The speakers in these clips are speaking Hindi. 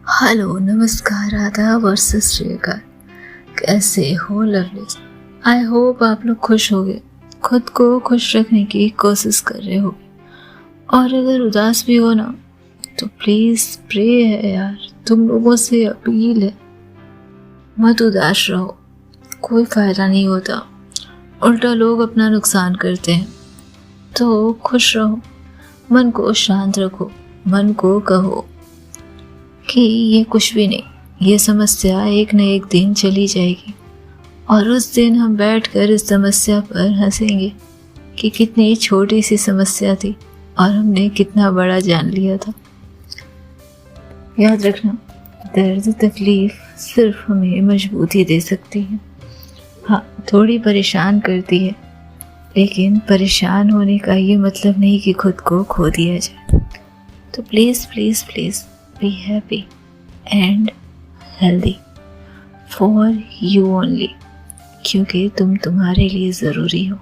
हेलो, नमस्कार, आदाब और सत श्री अकाल। कैसे हो लवलीज? आई होप आप लोग खुश होगे, खुद को खुश रखने की कोशिश कर रहे हो। और अगर उदास भी हो ना तो प्लीज़ प्रे है यार, तुम लोगों से अपील है, मत उदास रहो, कोई फ़ायदा नहीं होता, उल्टा लोग अपना नुकसान करते हैं। तो खुश रहो, मन को शांत रखो, मन को कहो कि ये कुछ भी नहीं, ये समस्या एक न एक दिन चली जाएगी और उस दिन हम बैठकर इस समस्या पर हंसेंगे कि कितनी छोटी सी समस्या थी और हमने कितना बड़ा जान लिया था। याद रखना, दर्द तकलीफ सिर्फ हमें मजबूती दे सकती है। हाँ, थोड़ी परेशान करती है, लेकिन परेशान होने का ये मतलब नहीं कि खुद को खो दिया जाए। तो please please please be happy and healthy for you only, क्योंकि तुम तुम्हारे लिए ज़रूरी हो।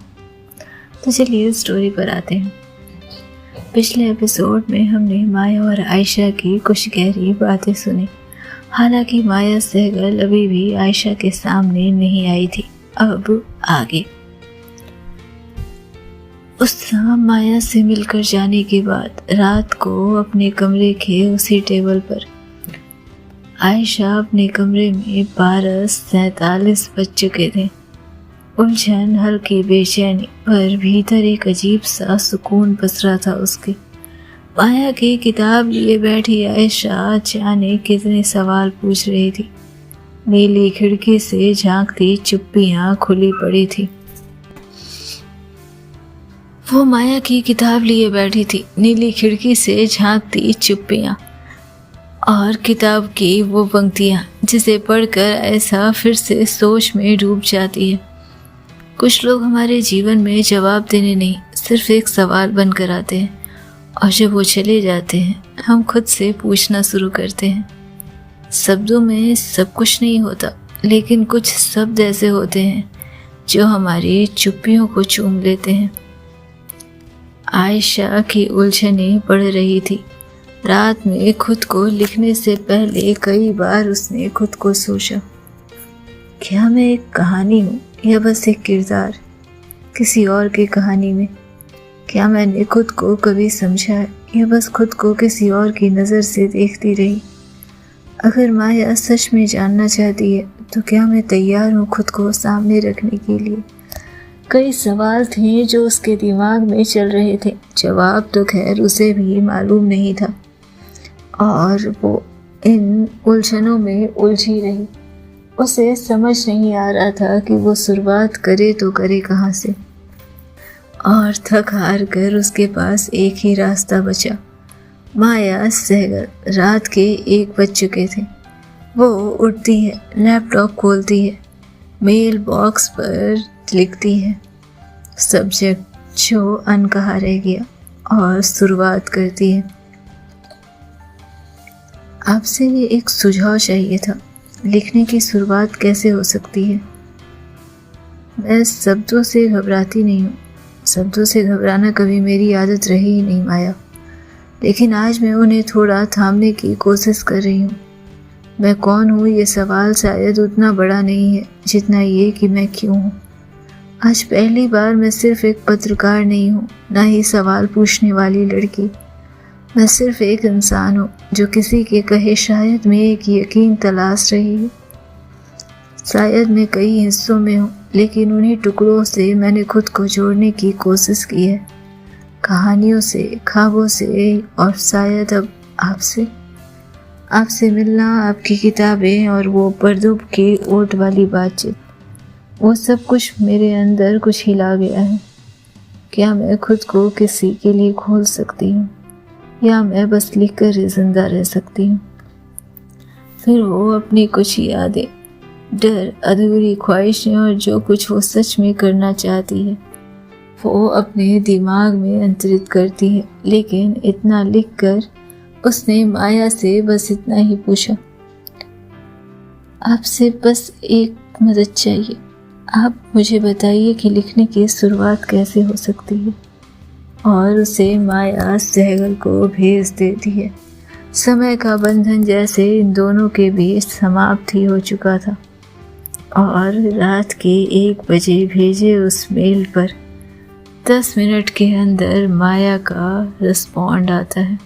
तो चलिए स्टोरी पर आते हैं। पिछले एपिसोड में हमने माया और आयशा की कुछ गहरी बातें सुनी। हालांकि माया सहगल अभी भी आयशा के सामने नहीं आई थी। अब आगे उस शाम माया से मिलकर जाने के बाद रात को अपने कमरे के उसी टेबल पर आयशा अपने कमरे में 12:47 बज चुके थे। उलझन, हल्की बेचैनी, पर भीतर एक अजीब सा सुकून पसरा था उसके। माया की किताब लिए बैठी आयशा जाने कितने सवाल पूछ रही थी। नीली खिड़की से झांकती चुप्पियां खुली पड़ी थी। वो माया की किताब लिए बैठी थी, नीली खिड़की से झांकती चुप्पियां और किताब की वो पंक्तियां जिसे पढ़कर ऐसा फिर से सोच में डूब जाती है। कुछ लोग हमारे जीवन में जवाब देने नहीं, सिर्फ एक सवाल बनकर आते हैं और जब वो चले जाते हैं हम खुद से पूछना शुरू करते हैं। शब्दों में सब कुछ नहीं होता, लेकिन कुछ शब्द ऐसे होते हैं जो हमारी चुप्पियों को चूम लेते हैं। आयशा की उलझनें बढ़ रही थी। रात में खुद को लिखने से पहले कई बार उसने खुद को सोचा, क्या मैं एक कहानी हूँ या बस एक किरदार किसी और की कहानी में? क्या मैंने खुद को कभी समझा है या बस खुद को किसी और की नज़र से देखती रही? अगर माया सच में जानना चाहती है तो क्या मैं तैयार हूँ खुद को सामने रखने के लिए? कई सवाल थे जो उसके दिमाग में चल रहे थे। जवाब तो खैर उसे भी मालूम नहीं था और वो इन उलझनों में उलझी रही। उसे समझ नहीं आ रहा था कि वो शुरुआत करे तो करे कहाँ से। और थक हार कर उसके पास एक ही रास्ता बचा, माया सहगल। रात के 1 बज चुके थे। वो उठती है, लैपटॉप खोलती है, मेल बॉक्स पर लिखती है सब्जेक्ट जो अनकहा रह गया और शुरुआत करती है। आपसे ये एक सुझाव चाहिए था, लिखने की शुरुआत कैसे हो सकती है? मैं शब्दों से घबराती नहीं हूँ, शब्दों से घबराना कभी मेरी आदत रही ही नहीं माया, लेकिन आज मैं उन्हें थोड़ा थामने की कोशिश कर रही हूँ। मैं कौन हूँ ये सवाल शायद उतना बड़ा नहीं है जितना ये कि मैं क्यों हूँ। आज पहली बार मैं सिर्फ एक पत्रकार नहीं हूँ, ना ही सवाल पूछने वाली लड़की। मैं सिर्फ एक इंसान हूँ जो किसी के कहे शायद में एक यकीन तलाश रही है। शायद मैं कई हिस्सों में हूँ, लेकिन उन्हीं टुकड़ों से मैंने खुद को जोड़ने की कोशिश की है, कहानियों से, ख्वाबों से और शायद अब आपसे मिलना, आपकी किताबें और वो पर्दों के ओट वाली बातचीत, वो सब कुछ मेरे अंदर कुछ हिला गया है। क्या मैं खुद को किसी के लिए खोल सकती हूँ या मैं बस लिखकर ही जिंदा रह सकती हूँ? फिर वो अपनी कुछ यादें, डर, अधूरी ख्वाहिशें और जो कुछ वो सच में करना चाहती है वो अपने दिमाग में अंतरित करती है। लेकिन इतना लिखकर उसने माया से बस इतना ही पूछा, आपसे बस एक मदद चाहिए, आप मुझे बताइए कि लिखने की शुरुआत कैसे हो सकती है। और उसे माया सहगल को भेज देती है। समय का बंधन जैसे इन दोनों के बीच समाप्त ही हो चुका था और रात के 1 बजे भेजे उस मेल पर 10 मिनट के अंदर माया का रिस्पॉन्ड आता है।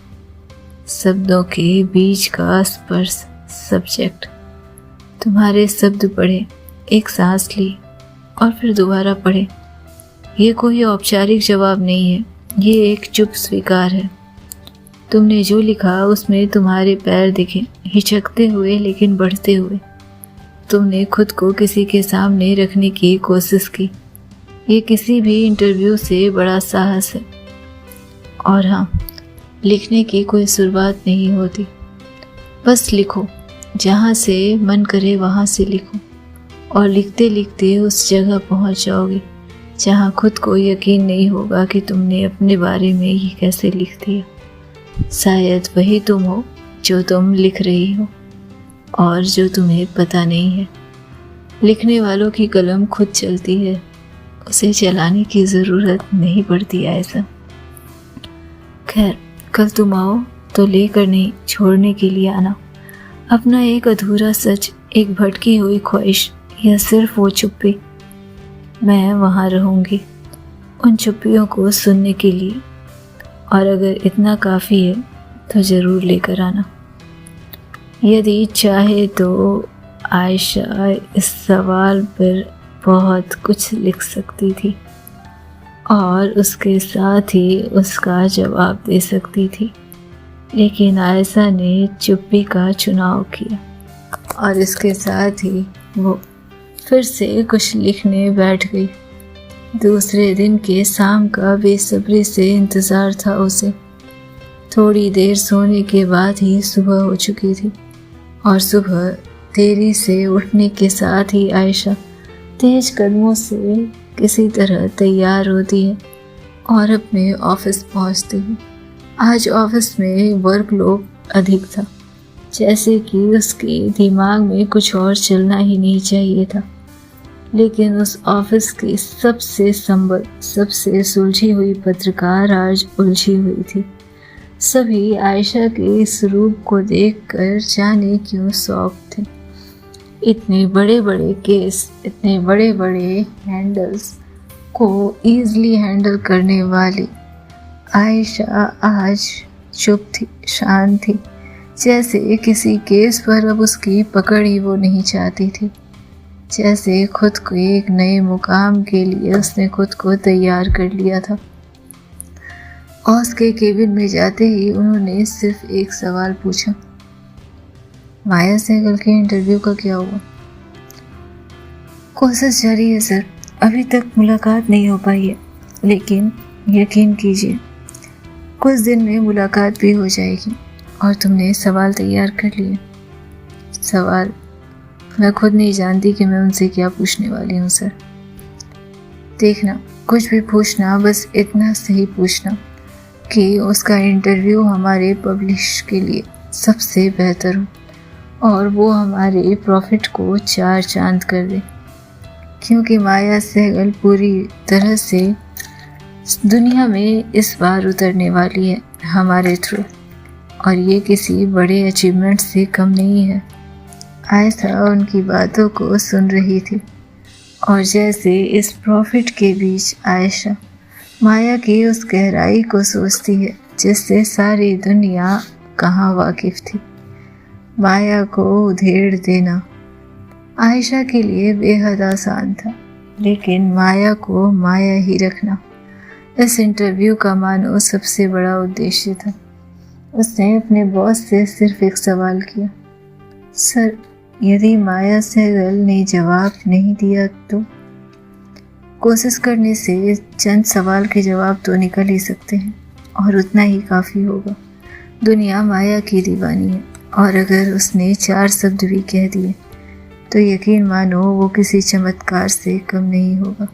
शब्दों के बीच का स्पर्श, सब्जेक्ट। तुम्हारे शब्द पढ़े, एक सांस ली और फिर दोबारा पढ़े। ये कोई औपचारिक जवाब नहीं है, ये एक चुप स्वीकार है। तुमने जो लिखा उसमें तुम्हारे पैर दिखे, हिचकते हुए लेकिन बढ़ते हुए। तुमने खुद को किसी के सामने रखने की कोशिश की। ये किसी भी इंटरव्यू से बड़ा साहस है। और हाँ, लिखने की कोई शुरुआत नहीं होती, बस लिखो। जहाँ से मन करे वहाँ से लिखो और लिखते लिखते उस जगह पहुँच जाओगे जहाँ खुद को यकीन नहीं होगा कि तुमने अपने बारे में ये कैसे लिख दिया। शायद वही तुम हो जो तुम लिख रही हो और जो तुम्हें पता नहीं है। लिखने वालों की कलम खुद चलती है, उसे चलाने की ज़रूरत नहीं पड़ती ऐसा। खैर, कल तुम आओ तो लेकर नहीं, छोड़ने के लिए आना। अपना एक अधूरा सच, एक भटकी हुई ख्वाहिश या सिर्फ वो चुप्पी। मैं वहाँ रहूँगी उन चुप्पियों को सुनने के लिए, और अगर इतना काफ़ी है तो ज़रूर लेकर आना। यदि चाहे तो आयशा इस सवाल पर बहुत कुछ लिख सकती थी और उसके साथ ही उसका जवाब दे सकती थी, लेकिन आयशा ने चुप्पी का चुनाव किया और इसके साथ ही वो फिर से कुछ लिखने बैठ गई। दूसरे दिन के शाम का बेसब्री से इंतज़ार था उसे। थोड़ी देर सोने के बाद ही सुबह हो चुकी थी और सुबह देरी से उठने के साथ ही आयशा तेज कदमों से किसी तरह तैयार होती है और अपने ऑफिस पहुंचती है। आज ऑफिस में वर्कलोड अधिक था, जैसे कि उसके दिमाग में कुछ और चलना ही नहीं चाहिए था। लेकिन उस ऑफिस की सबसे संबल, सबसे सुलझी हुई पत्रकार आज उलझी हुई थी। सभी आयशा के इस रूप को देखकर जाने क्यों शौक थे। इतने बड़े बड़े केस, इतने बड़े बड़े हैंडल्स को ईज़िली हैंडल करने वाली आयशा आज चुप थी, शांत थी, जैसे किसी केस पर अब उसकी पकड़ ही वो नहीं चाहती थी। जैसे खुद को एक नए मुकाम के लिए उसने खुद को तैयार कर लिया था। ऑस के केबिन में जाते ही उन्होंने सिर्फ एक सवाल पूछा, माया सहगल के इंटरव्यू का क्या हुआ? कोशिश जारी है सर, अभी तक मुलाकात नहीं हो पाई है, लेकिन यकीन कीजिए कुछ दिन में मुलाकात भी हो जाएगी। और तुमने सवाल तैयार कर लिए? सवाल मैं खुद नहीं जानती कि मैं उनसे क्या पूछने वाली हूँ सर। देखना, कुछ भी पूछना, बस इतना सही पूछना कि उसका इंटरव्यू हमारे पब्लिश के लिए सबसे बेहतर हो और वो हमारे प्रॉफिट को 4 चांद कर दे। क्योंकि माया सहगल पूरी तरह से दुनिया में इस बार उतरने वाली है हमारे थ्रू, और ये किसी बड़े अचीवमेंट से कम नहीं है। आयशा उनकी बातों को सुन रही थी और जैसे इस प्रॉफिट के बीच आयशा माया की उस गहराई को सोचती है जिससे सारी दुनिया कहाँ वाकिफ थी। माया को उधेड़ देना आयशा के लिए बेहद आसान था, लेकिन माया को माया ही रखना इस इंटरव्यू का मानो सबसे बड़ा उद्देश्य था। उसने अपने बॉस से सिर्फ एक सवाल किया, सर यदि माया सहगल ने जवाब नहीं दिया तो? कोशिश करने से चंद सवाल के जवाब तो निकल ही सकते हैं और उतना ही काफ़ी होगा। दुनिया माया की दीवानी है और अगर उसने 4 शब्द भी कह दिए तो यकीन मानो वो किसी चमत्कार से कम नहीं होगा।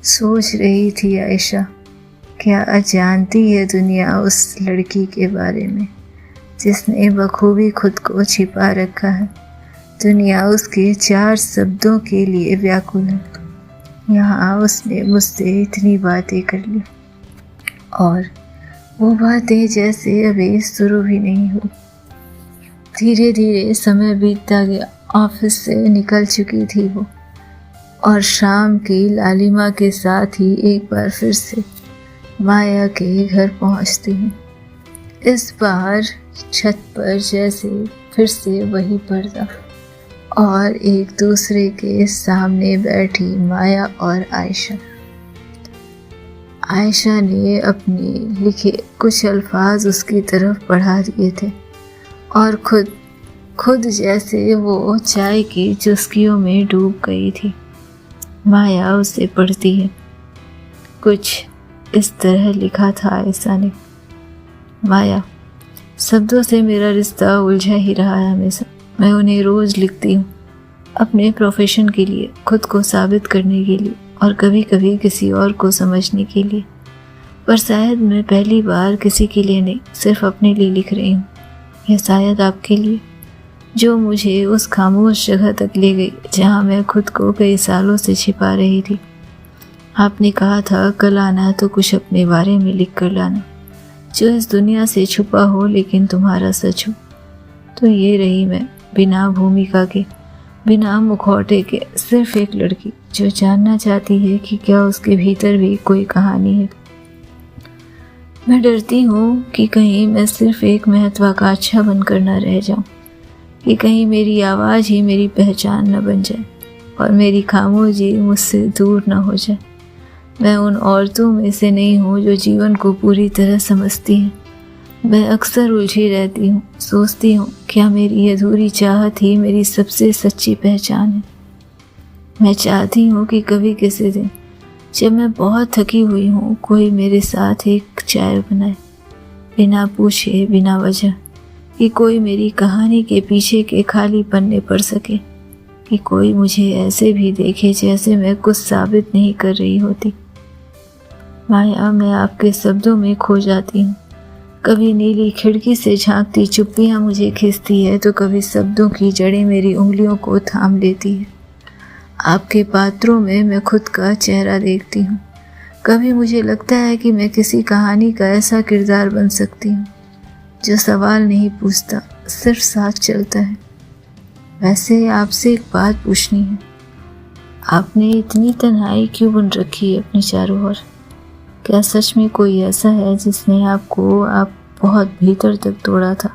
सोच रही थी आयशा, क्या जानती है दुनिया उस लड़की के बारे में जिसने बखूबी खुद को छिपा रखा है। दुनिया उसके 4 शब्दों के लिए व्याकुल है। यहाँ उसने मुझसे इतनी बातें कर ली और वो बातें जैसे अभी शुरू भी नहीं हुई। धीरे धीरे समय बीतता गया। ऑफिस से निकल चुकी थी वो, और शाम की लालिमा के साथ ही एक बार फिर से माया के घर पहुंचती हूँ। इस बार छत पर जैसे फिर से वही पर्दा और एक दूसरे के सामने बैठी माया और आयशा। आयशा ने अपने लिखे कुछ अल्फाज उसकी तरफ बढ़ा दिए थे और खुद जैसे वो चाय की चुस्कियों में डूब गई थी। माया उसे पढ़ती है। कुछ इस तरह लिखा था आयशा ने। माया, शब्दों से मेरा रिश्ता उलझा ही रहा है हमेशा। मैं उन्हें रोज़ लिखती हूँ, अपने प्रोफेशन के लिए, खुद को साबित करने के लिए और कभी कभी किसी और को समझने के लिए। पर शायद मैं पहली बार किसी के लिए नहीं, सिर्फ अपने लिए लिख रही हूँ। या शायद आपके लिए, जो मुझे उस खामोश जगह तक ले गई जहाँ मैं खुद को कई सालों से छिपा रही थी। आपने कहा था कल आना तो कुछ अपने बारे में लिख कर लाना, जो इस दुनिया से छुपा हो लेकिन तुम्हारा सच हो। तो ये रही मैं, बिना भूमिका के, बिना मुखौटे के, सिर्फ एक लड़की जो जानना चाहती है कि क्या उसके भीतर भी कोई कहानी है। मैं डरती हूँ कि कहीं मैं सिर्फ एक महत्वाकांक्षा बनकर न रह जाऊँ, कि कहीं मेरी आवाज़ ही मेरी पहचान न बन जाए और मेरी खामोशी मुझसे दूर न हो जाए। मैं उन औरतों में से नहीं हूँ जो जीवन को पूरी तरह समझती हैं। मैं अक्सर उलझी रहती हूँ, सोचती हूँ क्या मेरी अधूरी चाहत ही मेरी सबसे सच्ची पहचान है। मैं चाहती हूँ कि कभी किसी दिन जब मैं बहुत थकी हुई हूँ, कोई मेरे साथ एक चाय बनाए, बिना पूछे, बिना वजह, कि कोई मेरी कहानी के पीछे के खाली पन्ने पढ़ सके, कि कोई मुझे ऐसे भी देखे जैसे मैं कुछ साबित नहीं कर रही होती। माया, मैं आपके शब्दों में खो जाती हूँ। कभी नीली खिड़की से झांकती चुप्पियाँ मुझे खींचती है, तो कभी शब्दों की जड़ें मेरी उंगलियों को थाम लेती है। आपके पात्रों में मैं खुद का चेहरा देखती हूँ। कभी मुझे लगता है कि मैं किसी कहानी का ऐसा किरदार बन सकती हूँ जो सवाल नहीं पूछता, सिर्फ साथ चलता है। वैसे आपसे एक बात पूछनी है, आपने इतनी तन्हाई क्यों बन रखी है अपने चारों ओर? क्या सच में कोई ऐसा है जिसने आपको आप बहुत भीतर तक तोड़ा था,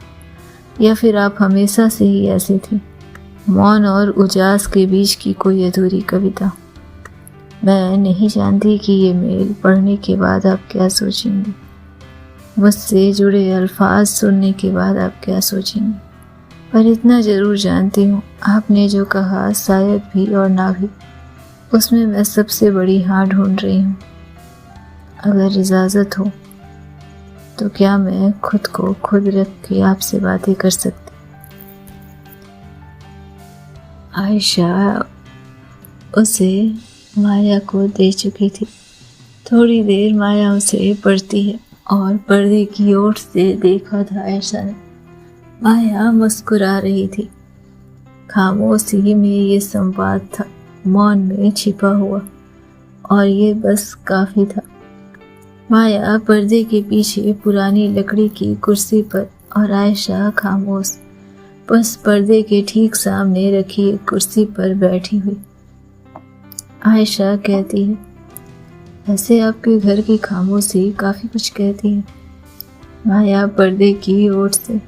या फिर आप हमेशा से ही ऐसी थी, मौन और उजास के बीच की कोई अधूरी कविता? मैं नहीं जानती कि ये मेल पढ़ने के बाद आप क्या सोचेंगे, मुझसे जुड़े अल्फाज सुनने के बाद आप क्या सोचेंगे, पर इतना ज़रूर जानती हूँ, आपने जो कहा शायद भी और ना भी, उसमें मैं सबसे बड़ी हाँ ढूंढ रही हूँ। अगर इजाज़त हो तो क्या मैं खुद को खुद रख के आपसे बातें कर सकती? आयशा उसे माया को दे चुकी थी। थोड़ी देर माया उसे पढ़ती है और पर्दे की ओर से देखा था आयशा ने। माया मुस्कुरा रही थी। खामोशी में ये संवाद था, मौन में छिपा हुआ, और ये बस काफ़ी था। माया पर्दे के पीछे पुरानी लकड़ी की कुर्सी पर और आयशा खामोश, बस पर्दे के ठीक सामने रखी एक कुर्सी पर बैठी हुई। आयशा कहती है, ऐसे आपके घर की खामोशी काफ़ी कुछ कहती है। माया पर्दे की ओर से,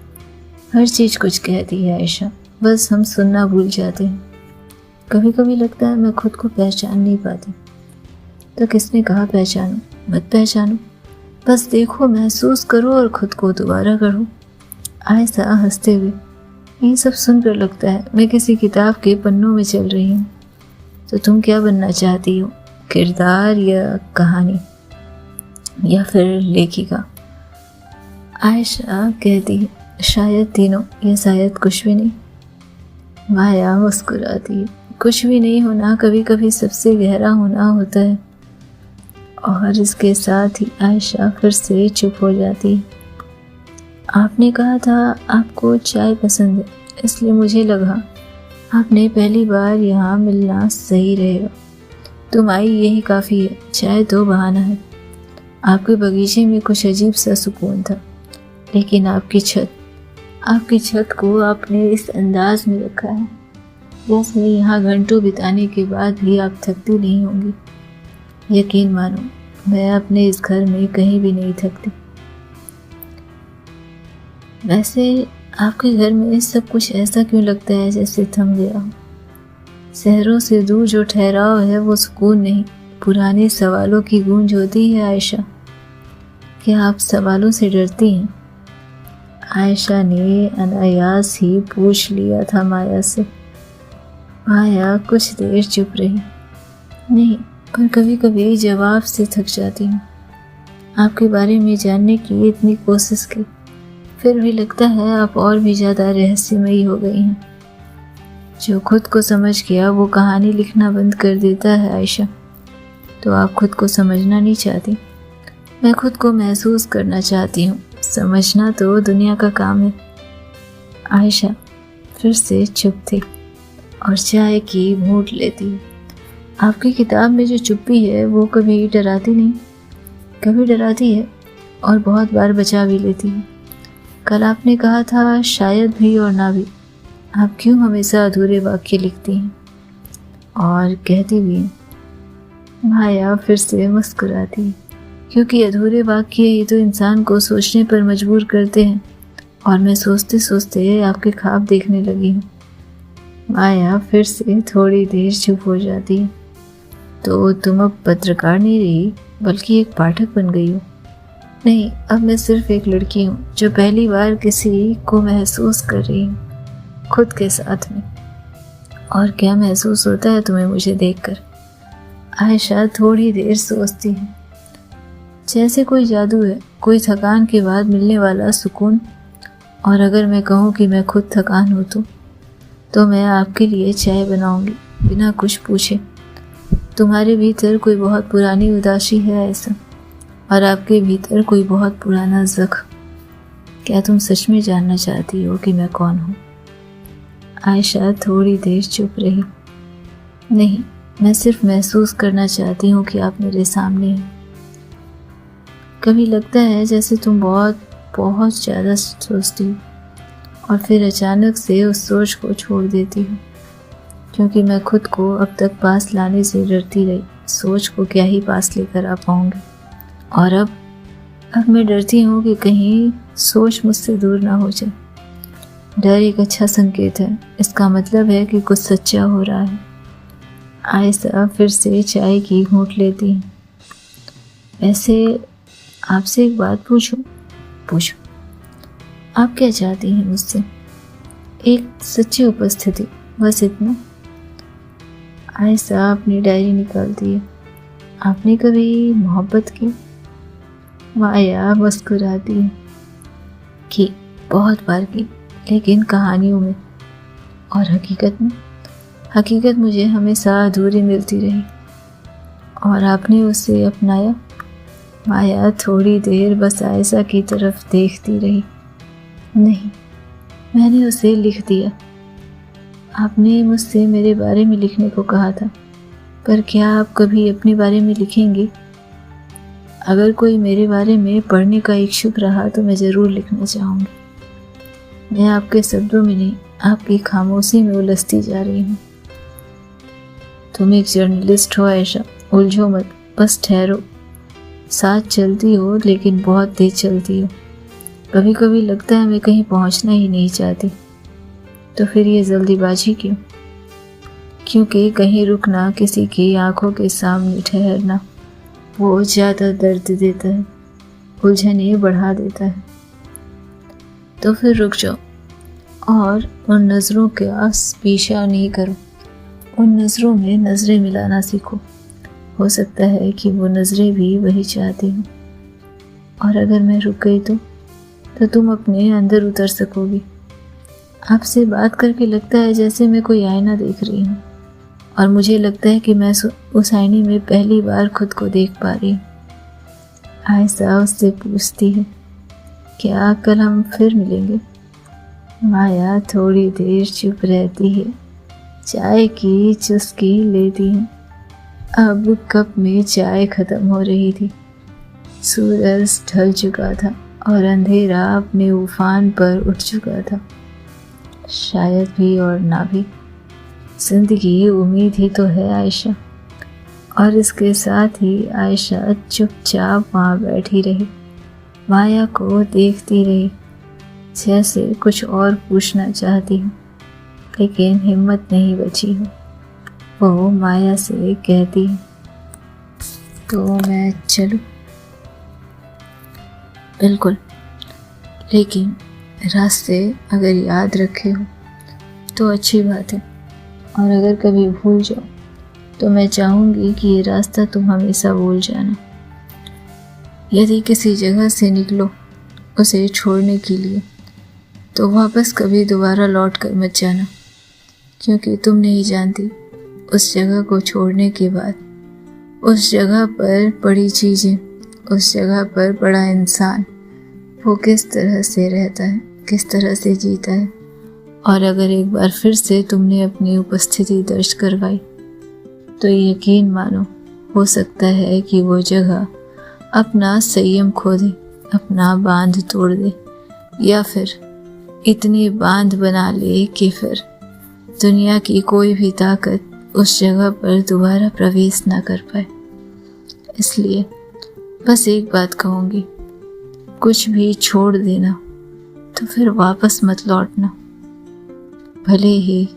हर चीज़ कुछ कहती है आयशा, बस हम सुनना भूल जाते हैं। कभी कभी लगता है मैं खुद को पहचान नहीं पाती। तो किसने कहा पहचानो? मत पहचानो, बस देखो, महसूस करो और खुद को दोबारा गढ़ो। आयशा हंसते हुए, ये सब सुनकर लगता है मैं किसी किताब के पन्नों में चल रही हूँ। तो तुम क्या बनना चाहती हो, किरदार या कहानी या फिर लेखिका? आयशा कहती है, शायद तीनों, या शायद कुछ भी नहीं। माया मुस्कुराती है, कुछ भी नहीं होना कभी कभी सबसे गहरा होना होता है। और इसके साथ ही आयशा फिर से चुप हो जाती है। आपने कहा था आपको चाय पसंद है, इसलिए मुझे लगा आपने पहली बार यहाँ मिलना सही रहेगा। तुम आई यही काफ़ी है, चाय तो बहाना है। आपके बगीचे में कुछ अजीब सा सुकून था, लेकिन आपकी छत को आपने इस अंदाज में रखा है जैसे यहाँ घंटों बिताने के बाद भी आप थकती नहीं होंगी। यकीन मानो, मैं अपने इस घर में कहीं भी नहीं थकती। वैसे आपके घर में सब कुछ ऐसा क्यों लगता है जैसे थम गया हो? शहरों से दूर जो ठहराव है वो सुकून नहीं, पुराने सवालों की गूंज होती है। आयशा, क्या आप सवालों से डरती हैं? आयशा ने अनायास ही पूछ लिया था माया से। माया कुछ देर चुप रही। नहीं, पर कभी कभी जवाब से थक जाती हूँ। आपके बारे में जानने की इतनी कोशिश की, फिर भी लगता है आप और भी ज़्यादा रहस्यमयी हो गई हैं। जो खुद को समझ गया वो कहानी लिखना बंद कर देता है। आयशा, तो आप खुद को समझना नहीं चाहती? मैं खुद को महसूस करना चाहती हूँ। समझना तो दुनिया का काम है। आयशा फिर से चुप थी और चाय की घूंट लेती है। आपकी किताब में जो चुप्पी है वो कभी डराती नहीं? कभी डराती है और बहुत बार बचा भी लेती है। कल आपने कहा था शायद भी और ना भी। आप क्यों हमेशा अधूरे वाक्य लिखती हैं और कहती भी हैं? माया फिर से मुस्कुराती है, क्योंकि अधूरे वाक्य ही तो इंसान को सोचने पर मजबूर करते हैं, और मैं सोचते सोचते आपके ख्वाब देखने लगी हूँ। माया फिर से थोड़ी देर चुप हो जाती है। तो तुम अब पत्रकार नहीं रही, बल्कि एक पाठक बन गई हो? नहीं, अब मैं सिर्फ एक लड़की हूँ जो पहली बार किसी को महसूस कर रही हूँ, खुद के साथ में। और क्या महसूस होता है तुम्हें मुझे देखकर? आयशा थोड़ी देर सोचती है। जैसे कोई जादू है, कोई थकान के बाद मिलने वाला सुकून। और अगर मैं कहूँ कि मैं खुद थकान हूँ तो मैं आपके लिए चाय बनाऊंगी बिना कुछ पूछे। तुम्हारे भीतर कोई बहुत पुरानी उदासी है ऐसा, और आपके भीतर कोई बहुत पुराना ज़ख्म। क्या तुम सच में जानना चाहती हो कि मैं कौन हूँ? आयशा थोड़ी देर चुप रही। नहीं, मैं सिर्फ महसूस करना चाहती हूँ कि आप मेरे सामने हैं। कभी लगता है जैसे तुम बहुत बहुत ज़्यादा सोचती हो और फिर अचानक से उस सोच को छोड़ देती हो, क्योंकि मैं खुद को अब तक पास लाने से डरती रही। सोच को क्या ही पास लेकर आ पाऊंगी। और अब मैं डरती हूँ कि कहीं सोच मुझसे दूर ना हो जाए। डर एक अच्छा संकेत है, इसका मतलब है कि कुछ सच्चा हो रहा है। आयशा फिर से चाय की घूंट लेती है। वैसे आपसे एक बात पूछूं? पूछो। आप क्या चाहती हैं मुझसे? एक सच्ची उपस्थिति, बस इतना। आयशा अपनी डायरी निकालती है। आपने कभी मोहब्बत की? माया मुस्कुराती है। की, बहुत बार की, लेकिन कहानियों में। और हकीकत मुझे हमेशा अधूरी मिलती रही, और आपने उसे अपनाया। माया थोड़ी देर बस आयशा की तरफ देखती रही। नहीं, मैंने उसे लिख दिया। आपने मुझसे मेरे बारे में लिखने को कहा था, पर क्या आप कभी अपने बारे में लिखेंगे? अगर कोई मेरे बारे में पढ़ने का इच्छुक रहा तो मैं ज़रूर लिखना चाहूँगी। मैं आपके शब्दों में नहीं, आपकी खामोशी में उलझती जा रही हूँ। तुम एक जर्नलिस्ट हो आयशा, उलझो मत, बस ठहरो। साथ चलती हो लेकिन बहुत तेज चलती हो। कभी कभी लगता है मैं कहीं पहुंचना ही नहीं चाहती। तो फिर ये जल्दीबाजी क्यों? क्योंकि कहीं रुकना, किसी की आंखों के सामने ठहरना, वो ज़्यादा दर्द देता है, उलझने बढ़ा देता है। तो फिर रुक जाओ और उन नज़रों का पीछा नहीं करो। उन नज़रों में नज़रें मिलाना सीखो। हो सकता है कि वो नज़रें भी वही चाहती हों। और अगर मैं रुक गई तो तुम अपने अंदर उतर सकोगी। आपसे बात करके लगता है जैसे मैं कोई आईना देख रही हूँ, और मुझे लगता है कि मैं उस आईने में पहली बार खुद को देख पा रही हूँ। आयशा उससे पूछती है, क्या कल हम फिर मिलेंगे? माया थोड़ी देर चुप रहती है, चाय की चुस्की लेती है। अब कप में चाय खत्म हो रही थी। सूरज ढल चुका था और अंधेरा अपने उफान पर उठ चुका था। शायद भी और ना भी, जिंदगी उम्मीद ही तो है आयशा। और इसके साथ ही आयशा चुपचाप वहाँ बैठी रही, माया को देखती रही, जैसे कुछ और पूछना चाहती हूँ, लेकिन हिम्मत नहीं बची हो। वो माया से कहती है, तो मैं चलूँ? बिल्कुल, लेकिन रास्ते अगर याद रखे हो तो अच्छी बात है, और अगर कभी भूल जाओ तो मैं चाहूँगी कि ये रास्ता तुम हमेशा भूल जाना। यदि किसी जगह से निकलो उसे छोड़ने के लिए, तो वापस कभी दोबारा लौट कर मत जाना, क्योंकि तुम नहीं जानती उस जगह को छोड़ने के बाद, उस जगह पर पड़ी चीज़ें, उस जगह पर पड़ा इंसान, वो किस तरह से रहता है, किस तरह से जीता है। और अगर एक बार फिर से तुमने अपनी उपस्थिति दर्ज करवाई, तो यकीन मानो, हो सकता है कि वो जगह अपना संयम खो दे, अपना बांध तोड़ दे, या फिर इतने बांध बना ले कि फिर दुनिया की कोई भी ताकत उस जगह पर दोबारा प्रवेश ना कर पाए। इसलिए बस एक बात कहूँगी, कुछ भी छोड़ देना तो फिर वापस मत लौटना, भले ही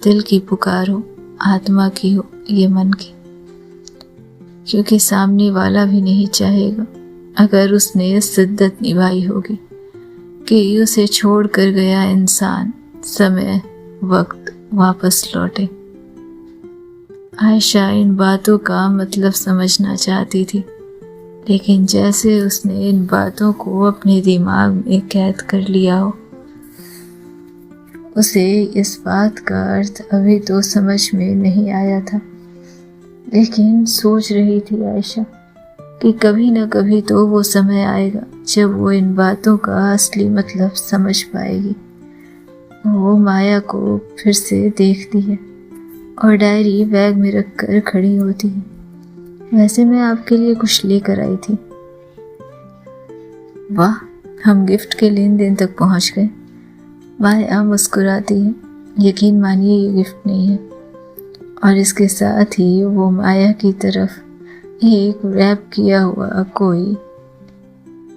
दिल की पुकार हो, आत्मा की हो, ये मन की, क्योंकि सामने वाला भी नहीं चाहेगा अगर उसने शिद्दत निभाई होगी कि उसे छोड़ कर गया इंसान समय वक्त वापस लौटे। आयशा इन बातों का मतलब समझना चाहती थी, लेकिन जैसे उसने इन बातों को अपने दिमाग में कैद कर लिया हो, उसे इस बात का अर्थ अभी तो समझ में नहीं आया था। लेकिन सोच रही थी आयशा कि कभी न कभी तो वो समय आएगा जब वो इन बातों का असली मतलब समझ पाएगी। वो माया को फिर से देखती है और डायरी बैग में रखकर खड़ी होती है। वैसे मैं आपके लिए कुछ लेकर आई थी। वाह, हम गिफ्ट के लेन देन तक पहुंच गए। माया मुस्कुराती है। यकीन मानिए ये गिफ्ट नहीं है। और इसके साथ ही वो माया की तरफ एक रैप किया हुआ कोई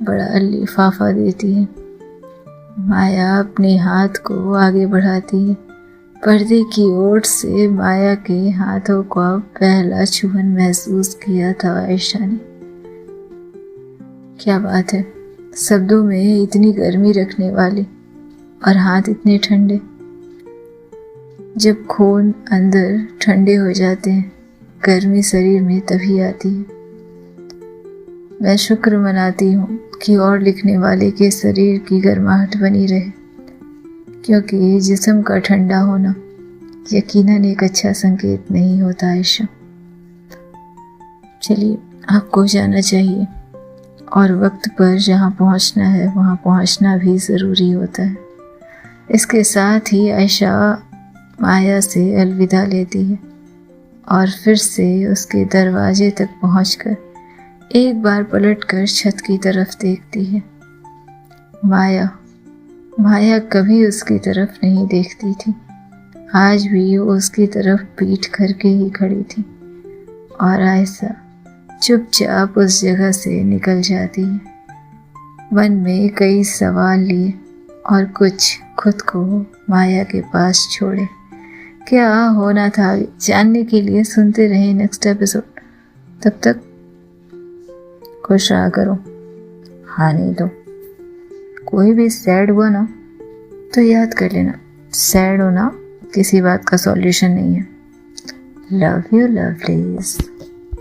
बड़ा लिफाफा देती है। माया अपने हाथ को आगे बढ़ाती है। पर्दे की ओर से माया के हाथों का पहला छुअन महसूस किया था आयशा ने। क्या बात है, शब्दों में इतनी गर्मी रखने वाले और हाथ इतने ठंडे। जब खून अंदर ठंडे हो जाते हैं, गर्मी शरीर में तभी आती है। मैं शुक्र मनाती हूँ कि और लिखने वाले के शरीर की गर्माहट बनी रहे, क्योंकि जिस्म का ठंडा होना यकीनन एक अच्छा संकेत नहीं होता आयशा। चलिए, आपको जाना चाहिए और वक्त पर जहाँ पहुँचना है वहाँ पहुँचना भी ज़रूरी होता है। इसके साथ ही आयशा माया से अलविदा लेती है और फिर से उसके दरवाजे तक पहुंचकर एक बार पलटकर छत की तरफ देखती है। माया कभी उसकी तरफ नहीं देखती थी। आज भी वो उसकी तरफ पीठ करके ही खड़ी थी और आयशा चुपचाप उस जगह से निकल जाती है, मन में कई सवाल लिए और कुछ खुद को माया के पास छोड़े। क्या होना था जानने के लिए सुनते रहे नेक्स्ट एपिसोड। तब तक खुश रहा करो। हाँ, नहीं तो कोई भी सैड हुआ ना तो याद कर लेना, सैड होना किसी बात का सॉल्यूशन नहीं है। Love you lovelies.